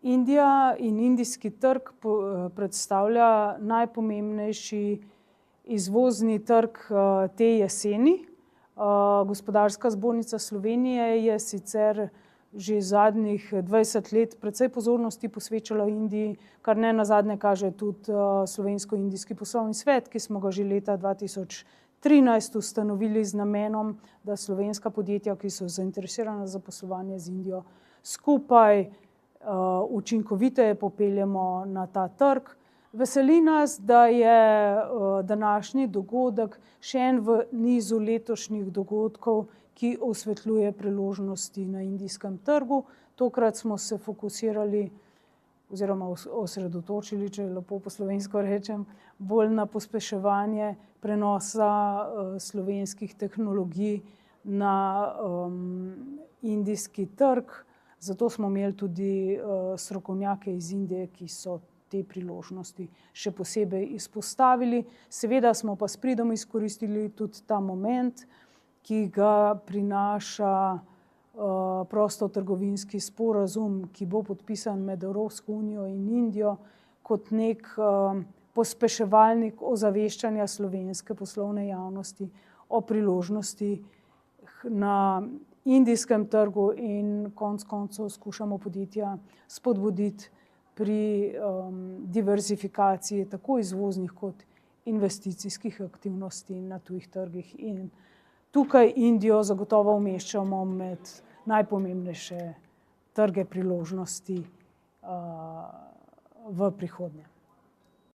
Indija in indijski trg predstavlja najpomembnejši izvozni trg te jeseni. Gospodarska zbornica Slovenije je sicer že zadnjih 20 let precej pozornosti posvečala Indiji, kar ne nazadnje kaže tudi Slovensko-indijski poslovni svet, ki smo ga že leta 2013 ustanovili z namenom, da slovenska podjetja, ki so zainteresirana za poslovanje z Indijo, skupaj učinkoviteje popeljemo na ta trg. Veseli nas, da je današnji dogodek še en v nizu letošnjih dogodkov, ki osvetljuje priložnosti na indijskem trgu. Tokrat smo se fokusirali oziroma osredotočili, če lepo po slovensko rečem, bolj na pospeševanje prenosa slovenskih tehnologij na indijski trg. Zato smo imeli tudi strokovnjake iz Indije, ki so te priložnosti še posebej izpostavili. Seveda smo pa s pridom izkoristili tudi ta moment, ki ga prinaša prostotrgovinski sporazum, ki bo podpisan med Evropsko unijo in Indijo kot nek pospeševalnik ozaveščanja slovenske poslovne javnosti o priložnosti na indijskem trgu in konec koncev skušamo podjetja spodbuditi pri diverzifikaciji tako izvoznih kot investicijskih aktivnosti na tujih trgih. In tukaj Indijo zagotovo umeščamo med najpomembnejše trge priložnosti v prihodnje.